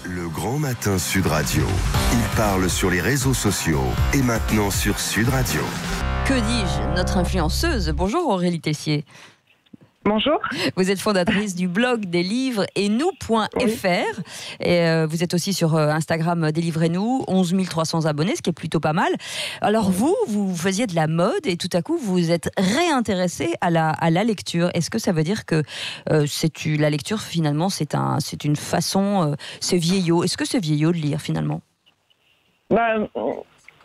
Le Grand Matin Sud Radio. Il parle sur les réseaux sociaux et maintenant sur Sud Radio. Que dis-je, notre influenceuse. Bonjour Aurélie Tessier. Bonjour. Vous êtes fondatrice du blog des livres et nous.fr. Et vous êtes aussi sur Instagram Délivrez-nous, 11 300 abonnés, ce qui est plutôt pas mal. Alors vous faisiez de la mode et tout à coup vous vous êtes réintéressé à la lecture. Est-ce que ça veut dire que la lecture finalement c'est une façon, c'est vieillot. Est-ce que c'est vieillot de lire finalement ?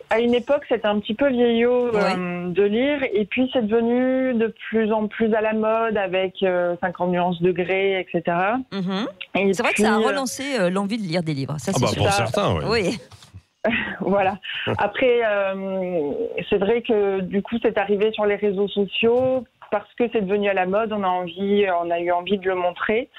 À une époque, c'était un petit peu vieillot de lire, et puis c'est devenu de plus en plus à la mode avec 50 nuances degrés, etc. Mm-hmm. Et c'est vrai que ça a relancé l'envie de lire des livres. Ça, c'est sûr. Pour certains, oui. Voilà. Après, c'est vrai que du coup, c'est arrivé sur les réseaux sociaux parce que c'est devenu à la mode. On a eu envie de le montrer.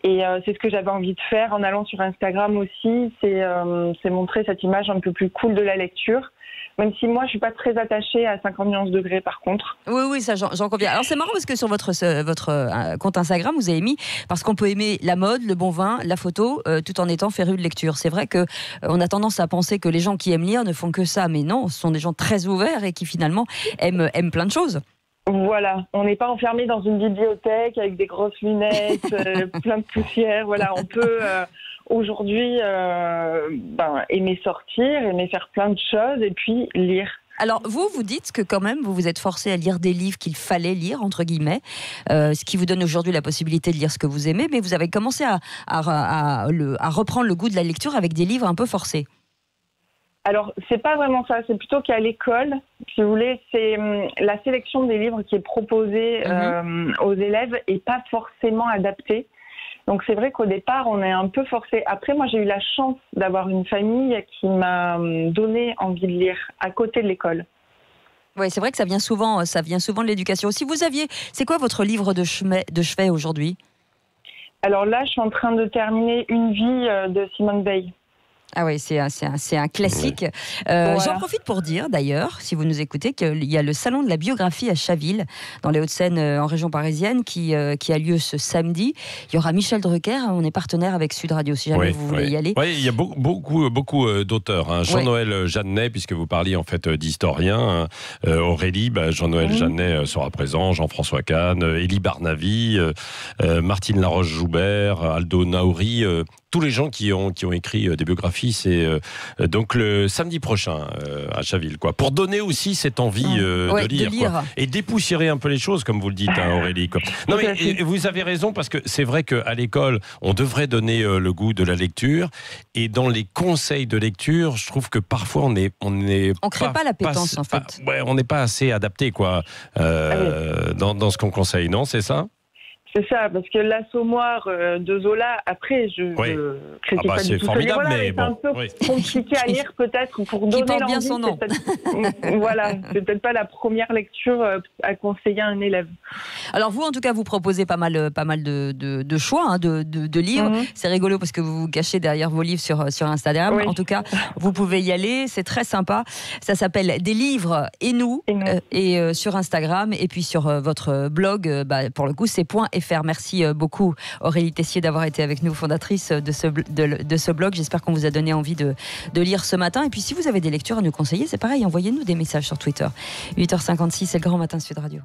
Et c'est ce que j'avais envie de faire en allant sur Instagram aussi, c'est montrer cette image un peu plus cool de la lecture. Même si moi, je suis pas très attachée à 50 nuances degrés, par contre. Oui, ça, j'en conviens. Alors, c'est marrant parce que sur votre compte Instagram, vous avez mis, parce qu'on peut aimer la mode, le bon vin, la photo, tout en étant féru de lecture. C'est vrai qu'on a tendance à penser que les gens qui aiment lire ne font que ça. Mais non, ce sont des gens très ouverts et qui, finalement, aiment plein de choses. Voilà, on n'est pas enfermé dans une bibliothèque avec des grosses lunettes, plein de poussière. Voilà, on peut aujourd'hui aimer sortir, aimer faire plein de choses et puis lire. Alors vous dites que quand même vous vous êtes forcé à lire des livres qu'il fallait lire entre guillemets, ce qui vous donne aujourd'hui la possibilité de lire ce que vous aimez, mais vous avez commencé à reprendre le goût de la lecture avec des livres un peu forcés. Alors, c'est pas vraiment ça. C'est plutôt qu'à l'école, si vous voulez, c'est la sélection des livres qui est proposée aux élèves et pas forcément adaptée. Donc, c'est vrai qu'au départ, on est un peu forcé. Après, moi, j'ai eu la chance d'avoir une famille qui m'a donné envie de lire à côté de l'école. Oui, c'est vrai que ça vient souvent de l'éducation. Si vous aviez, c'est quoi votre livre de chevet aujourd'hui ? Alors là, je suis en train de terminer Une vie de Simone Veil. Ah oui, c'est un classique. Oui. Voilà. J'en profite pour dire, d'ailleurs, si vous nous écoutez, qu'il y a le salon de la biographie à Chaville, dans les Hauts-de-Seine, en région parisienne, qui a lieu ce samedi. Il y aura Michel Drucker, on est partenaire avec Sud Radio, si jamais vous voulez y aller. Oui, il y a beaucoup d'auteurs. Jean-Noël Jeannet, puisque vous parliez en fait d'historien. Aurélie, Jean-Noël Jeannet sera présent, Jean-François Kahn, Élie Barnavi, Martine Laroche-Joubert, Aldo Naouri, tous les gens qui ont écrit des biographies, c'est donc le samedi prochain à Chaville, quoi. Pour donner aussi cette envie de lire. Quoi. Et dépoussiérer un peu les choses, comme vous le dites, Aurélie. Quoi. Non, mais vous avez raison, parce que c'est vrai qu'à l'école, on devrait donner le goût de la lecture. Et dans les conseils de lecture, je trouve que parfois, on crée pas l'appétence, en fait. on n'est pas assez adapté, quoi, dans ce qu'on conseille, non, c'est ça ? C'est ça, parce que l'Assommoir de Zola, après, je critique pas du tout ce livre-là, mais c'est un peu compliqué à lire peut-être pour donner l'envie. Bien son nom. Voilà, c'est peut-être pas la première lecture à conseiller à un élève. Alors vous, en tout cas, vous proposez pas mal de choix de livres. C'est rigolo parce que vous vous cachez derrière vos livres sur Instagram. En tout cas, vous pouvez y aller, c'est très sympa. Ça s'appelle Des livres et nous, et sur Instagram, et puis sur votre blog, pour le coup, c'est .fr. Merci beaucoup Aurélie Tessier d'avoir été avec nous, fondatrice de ce blog. J'espère qu'on vous a donné envie de lire ce matin. Et puis si vous avez des lectures à nous conseiller, c'est pareil, envoyez-nous des messages sur Twitter. 8h56, c'est le Grand Matin Sud Radio.